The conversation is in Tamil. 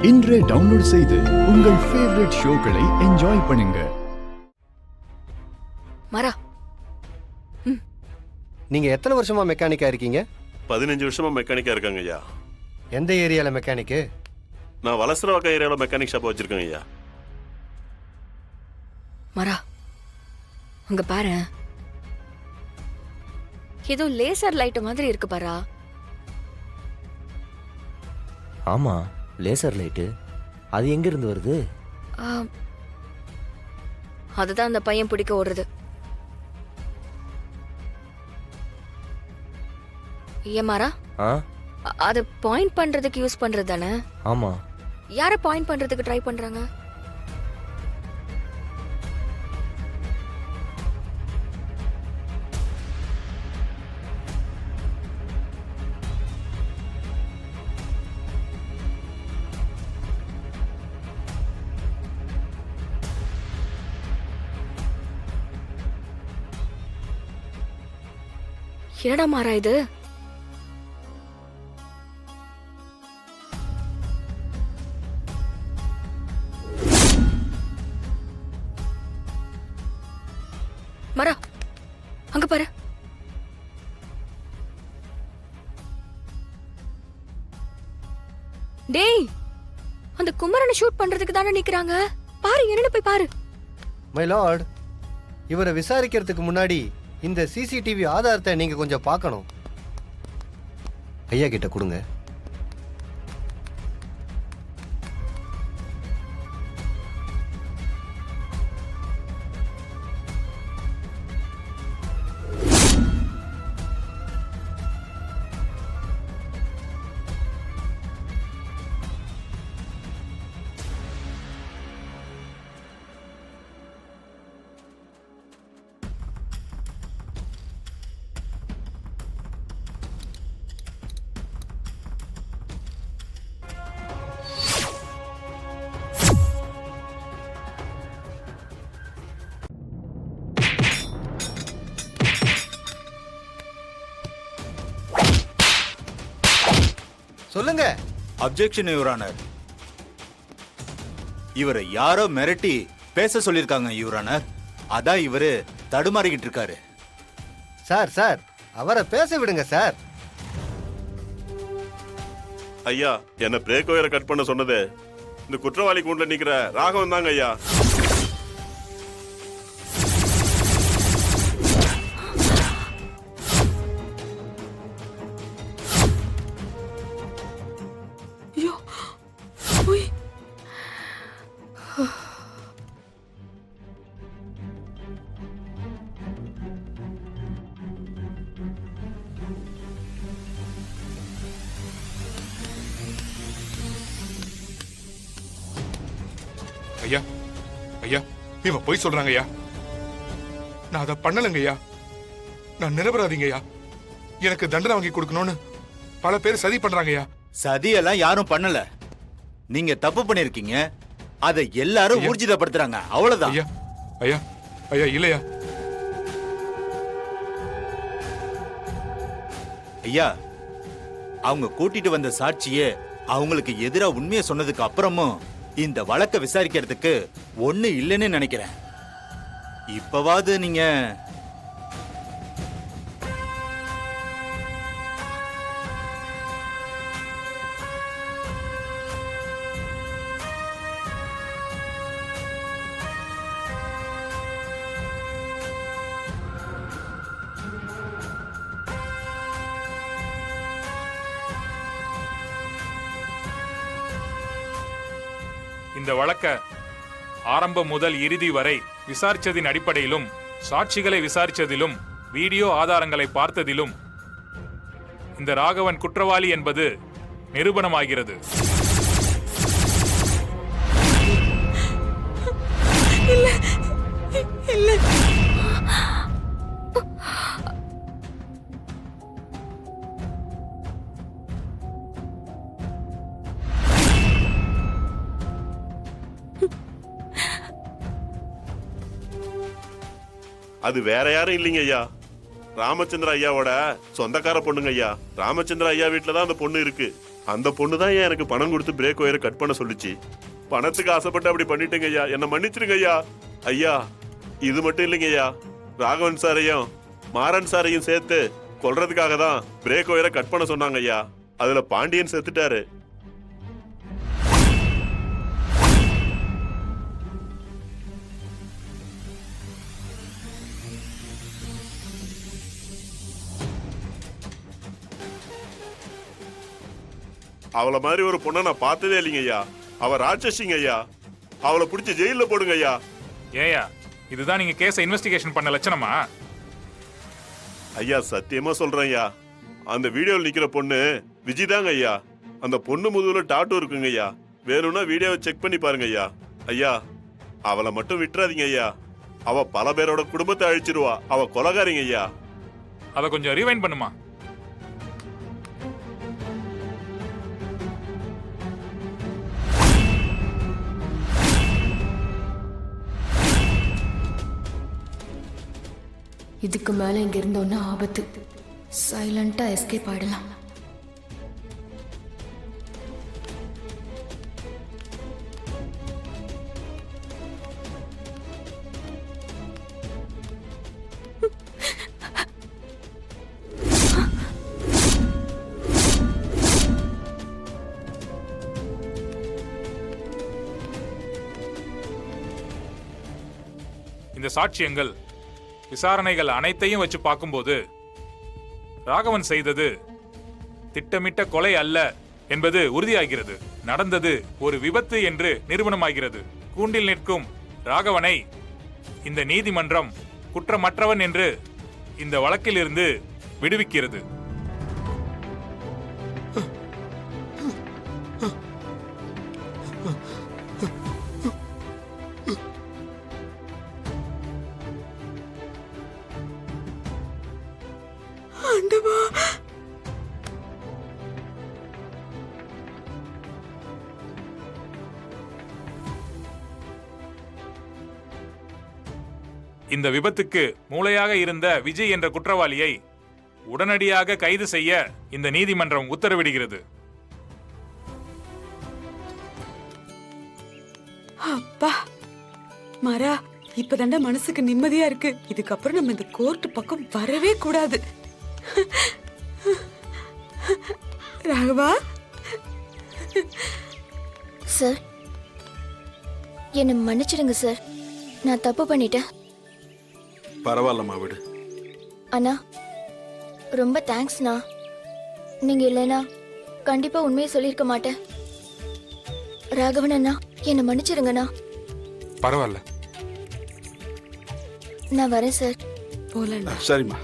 இன்றே டவுன்லோட் செய்து உங்கள் ஃபேவரட் ஷோக்களை என்ஜாய் பண்ணுங்க. மரா, நீங்க எத்தனை வருஷமா மெக்கானிக்கா இருக்கீங்க? 15 வருஷமா மெக்கானிக்கா இருக்காங்க ஐயா. எந்த ஏரியால மெக்கானிக்கு? நான் வலசரவாக்கம் ஏரியாவில் மெக்கானிக் ஷாப் வச்சிருக்கேன் ஐயா. மரா, அங்க பாரு, ஏதோ லேசர் லைட் மாதிரி இருக்கு பாரா. ஆமா, லேசர் லைட்டு. அது எங்க இருந்து வருது? அதுதான் அந்த பையன் பிடிக்க ஓடுறது. ஏன் மாரா, அது பாயிண்ட் பண்றதுக்கு யூஸ் பண்றது தானே? ஆமா. யார பாயிண்ட் பண்றதுக்கு ட்ரை பண்றாங்க? என்னடா மாறா இது? மரா, அங்க பாரு. டேய், அந்த குமரனை ஷூட் பண்றதுக்கு தானே நிக்கிறாங்க. பாரு, என்னன்னு போய் பாரு. மை லார்ட், இவரை விசாரிக்கிறதுக்கு முன்னாடி இந்த சிசிடிவி ஆதாரத்தை நீங்க கொஞ்சம் பார்க்கணும். ஐயா கிட்ட கொடுங்க. சொல்லுங்க. Objection your honour. இவரை யாரோ மிரட்டி பேச சொல்லிருக்காங்க யுவர் ஆனர். அதான் இவரு தடுமாறிக்கிட்டு இருக்காரு. சார், அவரை பேச விடுங்க சார். ஐயா, என்ன பிரேக் ஒயரை கட் பண்ண சொன்னது இந்த குற்றவாளி கூண்டுல நிக்கிற ராகவன் தாங்க ஐயா. ஐயா, ஐயா, இவன் போய் சொல்றாங்க ஐயா. நான் அதை பண்ணலங்க ஐயா. நான் நிரபராதிங்க ஐயா. எனக்கு தண்டனை வாங்கி கொடுக்கணும்னு பல பேர் சதி பண்றாங்க ஐயா. சதியெல்லாம் யாரும் பண்ணல. நீங்க தப்பு பண்ணிருக்கீங்க. அதை எல்லாரும் ஊர்ஜிதப்படுத்துறாங்க, அவ்வளவுதான். ஐயா, ஐயா, ஐயா, இல்லையா ஐயா, அவங்க கூட்டிட்டு வந்த சாட்சியே அவங்களுக்கு எதிரா உண்மையை சொன்னதுக்கு அப்புறமும் இந்த வழக்க விசாரிக்கிறதுக்கு ஒண்ணு இல்லைன்னு நினைக்கிறேன். இப்பவாது நீங்க இந்த வழக்க ஆரம்பம் முதல் இறுதி வரை விசாரிச்சதின் அடிப்படையிலும் சாட்சிகளை விசாரிச்சதிலும் வீடியோ ஆதாரங்களை பார்த்ததிலும் இந்த ராகவன் குற்றவாளி என்பது நிரூபணமாகிறது. அது வேற யாரும் இல்லைங்க ஐயா. ராமச்சந்திர ஐயாவோட சொந்தக்கார பொண்ணுங்க ஐயா. ராமச்சந்திர ஐயா வீட்டுல தான் அந்த பொண்ணு இருக்கு. அந்த பொண்ணு தான் ஏன் எனக்கு பணம் கொடுத்து பிரேக் ஒயரை கட் பண்ண சொல்லுச்சு. பணத்துக்கு ஆசைப்பட்டு அப்படி பண்ணிட்டேங்க ஐயா, என்ன மன்னிச்சிருங்க ஐயா. ஐயா இது மட்டும் இல்லைங்க ஐயா, ராகவன் சாரையும் மாறன் சாரையும் சேர்த்து கொல்றதுக்காக தான் பிரேக் ஒயரை கட் பண்ண சொன்னாங்க ஐயா. அதுல பாண்டியன் செத்துட்டாரு. அவளை மாதிரி ஒரு பொண்ணை நான் பார்த்ததே இல்லைங்க ஐயா. அவ ராட்சசிங்க ஐயா. அவளை பிடிச்சி ஜெயில போடுங்க ஐயா. ஏயா இதுதான் நீங்க கேஸை இன்வெஸ்டிகேஷன் பண்ண லட்சணமா? ஐயா சத்தியமா சொல்றேன் ஐயா, அந்த வீடியோவில் நிக்கிற பொண்ணு விஜி தாங்க ஐயா. அந்த பொண்ணு முதுகுல டாட்டூ இருக்குங்க ஐயா. வேணும்னா வீடியோவை செக் பண்ணி பாருங்க ஐயா. ஐயா அவளை மட்டும் விட்டுறாதீங்க ஐயா. அவ பல பேரோட குடும்பத்தை அழிச்சிருவா. அவ கொலைகாரிங்க ஐயா. அதை கொஞ்சம் ரீவைண்ட் பண்ணுமா? இதுக்கு மேல இங்க இருந்தோன்னா ஆபத்து. சைலண்டா எஸ்கேப் ஆயிடலாம். இந்த சாட்சியங்கள் விசாரணைகள் அனைத்தையும் வச்சு பார்க்கும்போது ராகவன் செய்தது திட்டமிட்ட கொலை அல்ல என்பது உறுதியாகிறது. நடந்தது ஒரு விபத்து என்று நிரூபணமாகிறது. கூண்டில் நிற்கும் ராகவனை இந்த நீதிமன்றம் குற்றமற்றவன் என்று இந்த வழக்கில் இருந்து விடுவிக்கிறது. இந்த விபத்துக்கு மூளையாக இருந்த விஜய் என்ற குற்றவாளியை உடனடியாக கைது செய்ய இந்த நீதிமன்றம் உத்தரவிடுகிறது. அப்பா மாறா, இப்பதாண்டா மனசுக்கு நிம்மதியா இருக்கு. இதுக்கப்புறம் நம்ம இந்த கோர்ட் பக்கம் வரவே கூடாது. ராகவா சார், என்னை மன்னிச்சிடுங்க சார். நான் தப்பு பண்ணிட்டேன். பரவாயில்லம்மா, விடு. அண்ணா ரொம்ப தேங்க்ஸ்ண்ணா. நீங்க இல்லைனா கண்டிப்பா உண்மையை சொல்லியிருக்க மாட்டேன். ராகவன் அண்ணா என்னை மன்னிச்சிருங்கண்ணா. பரவாயில்ல. நான் வரேன் சார். போலாம். சரிம்மா.